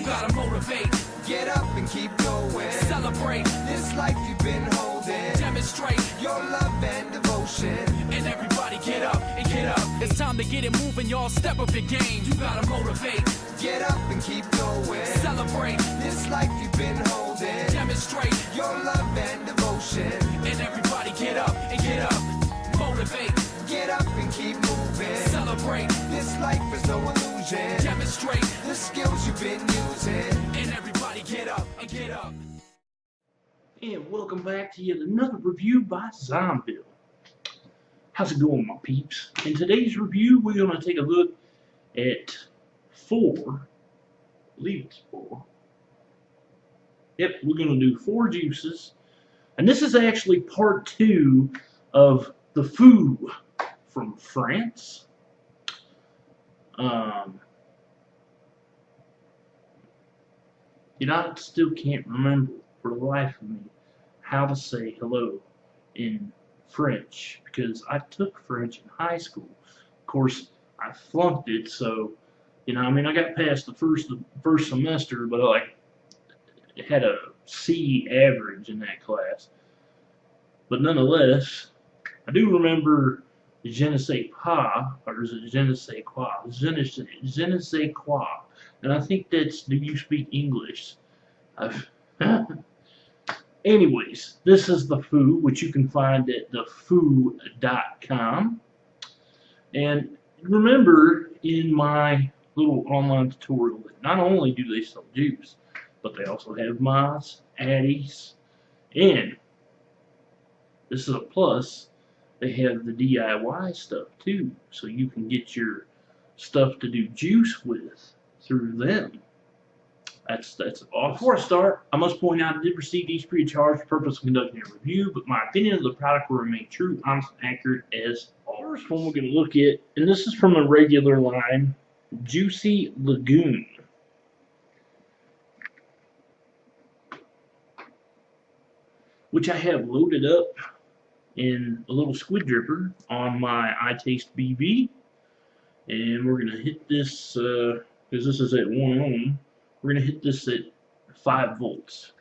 You gotta motivate. Get up and keep going. Celebrate. This life you've been holding. Demonstrate your love and devotion. And everybody get up and get up. It's time to get it moving, y'all. Step up your game. You gotta motivate. Get up and keep going. Celebrate. This life you've been holding. Demonstrate your love and devotion. And everybody get up and get up. Motivate. Get up and keep moving. Celebrate. This life is no illusion. Demonstrate the skills you've been using. And everybody get up and get up. And welcome back to yet another review by Zombill. How's it going, my peeps? In today's review, we're going to take a look at I believe it's four. Yep, we're going to do 4 juices. And this is actually part 2 of the Fuu from France. I still can't remember for the life of me how to say hello in French, because I took French in high school. Of course, I flunked it, so I got past the first semester, but I had a C average in that class. But nonetheless, I do remember je ne sais pas, or is it je ne sais quoi? Je ne sais quoi. And I think that's, do you speak English? Anyways, this is the Fuu, which you can find at thefuu.com. And remember, in my little online tutorial, that not only do they sell juice, but they also have mods, addies, and this is a plus, they have the DIY stuff too, so you can get your stuff to do juice with through them. That's awesome. Before I start, I must point out I did receive these free of charge for the purpose of conducting a review, but my opinion of the product will remain true, honest, and accurate as always. First one we're going to look at, and this is from a regular line, Juicy Lagoon. Which I have loaded up in a little squid dripper on my iTaste BB. And we're going to hit this, because this is at 1 ohm, we're going to hit this at 5 volts.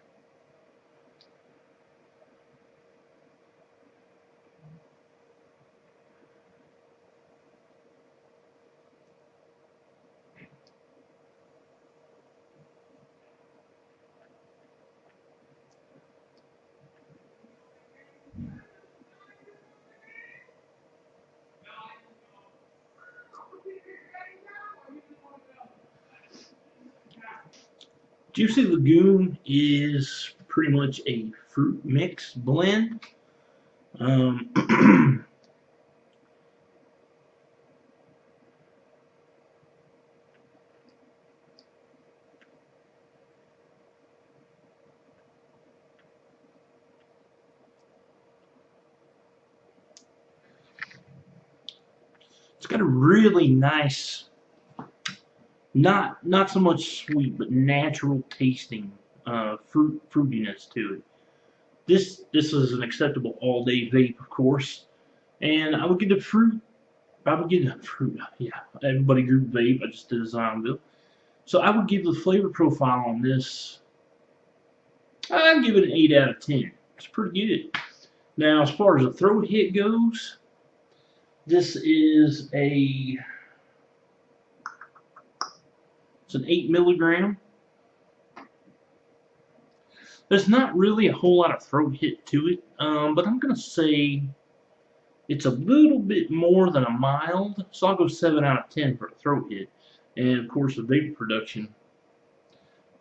Juicy Lagoon is pretty much a fruit mix blend. It's got a really nice, not so much sweet, but natural tasting fruitiness to it. This is an acceptable all-day vape, of course, and I would give the fruit. Yeah, everybody group vape. I just did a Zombill, so I would give the flavor profile on this. I'd give it an 8 out of 10. It's pretty good. Now, as far as the throat hit goes, this is it's an 8 milligram. There's not really a whole lot of throat hit to it, but I'm going to say it's a little bit more than a mild, so I'll go 7 out of 10 for a throat hit. And of course, the vapor production,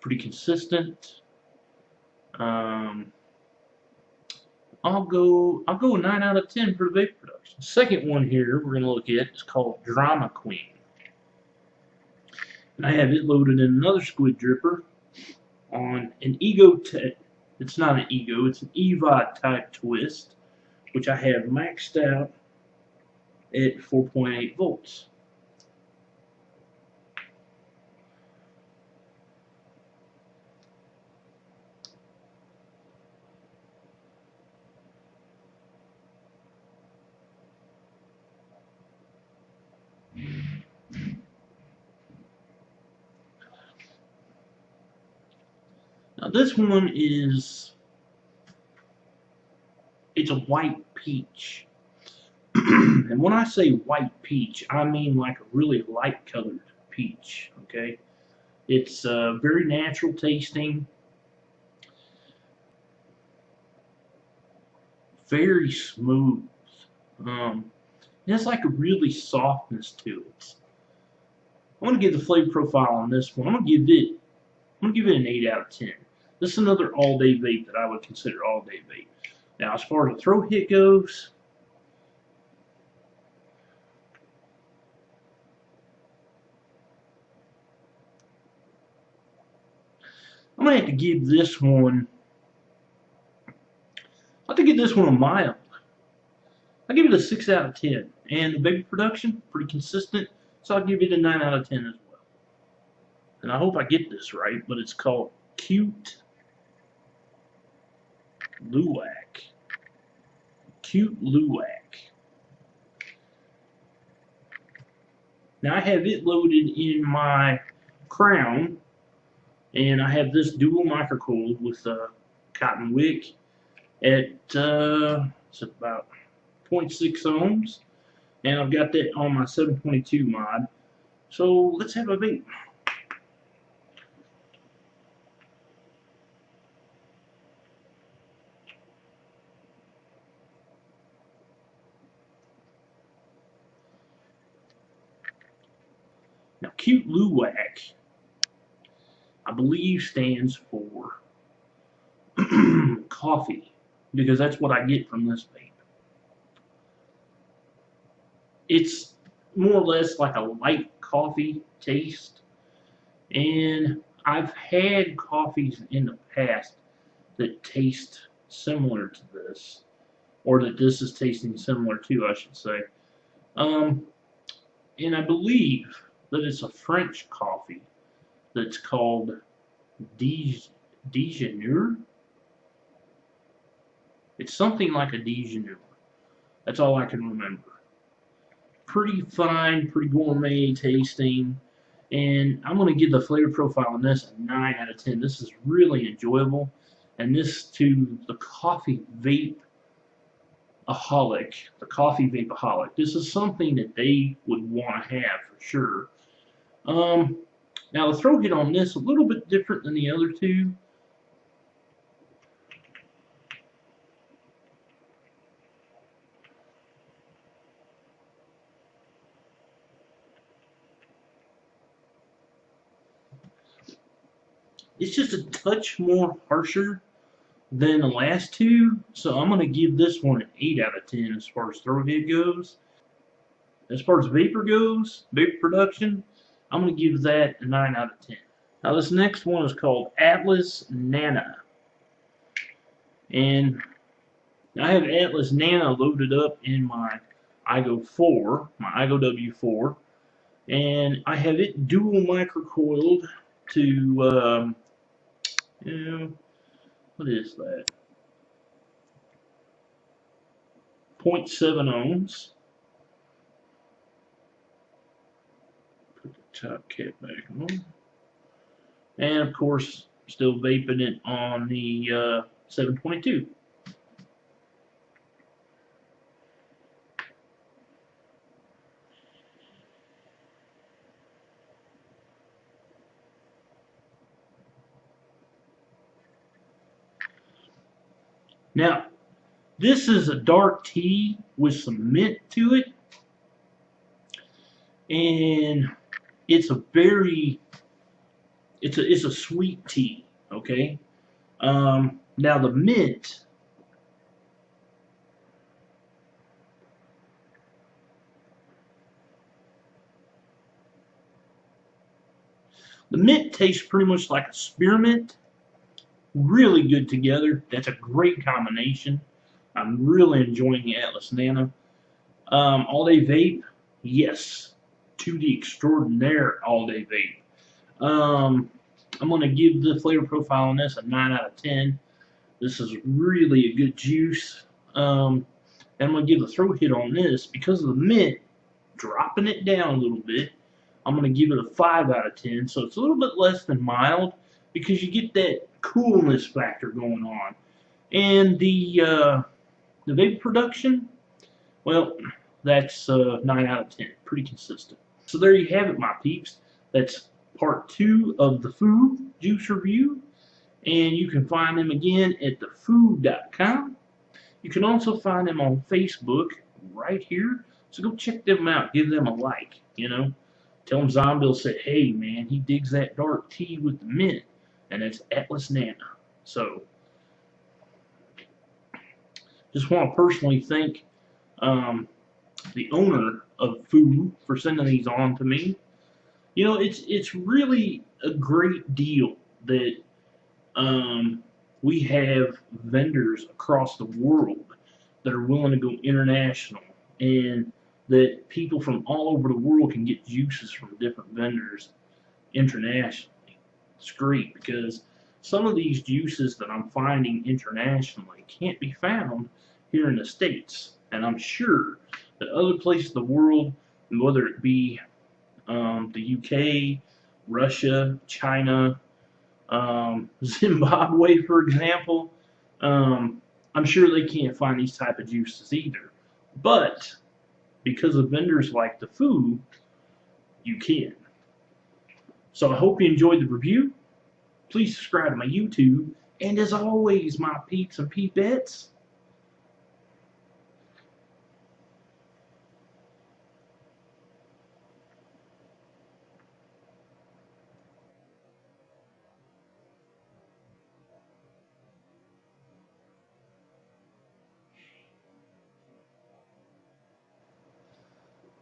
pretty consistent. I'll go a 9 out of 10 for the vapor production. Second one here we're going to look at is called Drama Queen. And I have it loaded in another squid dripper on an it's not an Ego, it's an EVOD type twist, which I have maxed out at 4.8 volts. Now this one is, it's a white peach. And when I say white peach, I mean like a really light colored peach, okay? It's very natural tasting, very smooth. It has like a really softness to it. I'm gonna give the flavor profile on this one. I'm gonna give it an 8 out of 10. This is another all-day vape that I would consider all-day vape. Now, as far as the throat hit goes, I'm gonna have to give this one. I have to give this one a mild. I give it a 6 out of 10. And the vapor production, pretty consistent, so I'll give it a 9 out of 10 as well. And I hope I get this right, but it's called Cute Luwak. Cute Luwak. Now I have it loaded in my crown, and I have this dual microcoiled with a cotton wick at it's about 0.6 ohms, and I've got that on my 722 mod. So let's have a vape. Now, Cute Luwak, I believe, stands for coffee, because that's what I get from this vape. It's more or less like a light coffee taste, and I've had coffees in the past that taste similar to this, or that this is tasting similar to, I should say. And I believe that it's a French coffee that's called Djinn. It's something like a Djinn. That's all I can remember. Pretty fine, pretty gourmet tasting, and I'm going to give the flavor profile on this a 9 out of 10. This is really enjoyable, and this to the coffee vape-aholic, this is something that they would want to have for sure. Now the throat hit on this a little bit different than the other two. It's just a touch more harsher than the last two, so I'm going to give this one an 8 out of 10 as far as throat hit goes. As far as vapor goes, vapor production, I'm going to give that a 9 out of 10. Now this next one is called Atlas Nana. And I have Atlas Nana loaded up in my iGo 4, my iGo W4. And I have it dual microcoiled to, what is that? 0.7 ohms. Put the top cap back on. And of course, still vaping it on the 722. Now, this is a dark tea with some mint to it, and it's a very, it's a sweet tea, okay? Now the mint, tastes pretty much like a spearmint. Really good together. That's a great combination. I'm really enjoying the Atlas Nana. All day vape, yes, to the extraordinaire all day vape. I'm going to give the flavor profile on this a 9 out of 10. This is really a good juice. And I'm going to give the throat hit on this because of the mint, dropping it down a little bit. I'm going to give it a 5 out of 10. So it's a little bit less than mild, because you get that coolness factor going on. And the vape production, well, that's 9 out of 10, pretty consistent. So there you have it, my peeps. That's part 2 of the Fuu juice review, and you can find them again at thefuu.com. You can also find them on Facebook right here, so go check them out, give them a like, you know. Tell them Zombill said, hey man, he digs that dark tea with the mint, and it's Atlas Nana. So, just want to personally thank the owner of Fuu for sending these on to me. You know, it's really a great deal that we have vendors across the world that are willing to go international, and that people from all over the world can get juices from different vendors internationally. It's great because some of these juices that I'm finding internationally can't be found here in the States, and I'm sure that other places of the world, whether it be the UK, Russia, China, Zimbabwe, for example, I'm sure they can't find these type of juices either. But because of vendors like the Fuu, you can. So I hope you enjoyed the review. Please subscribe to my YouTube. And as always, my peeps and peepettes,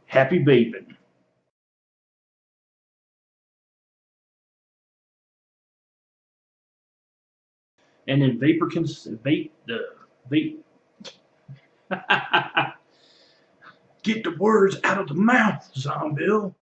happy vaping. And then vape. Get the words out of the mouth, Zombill.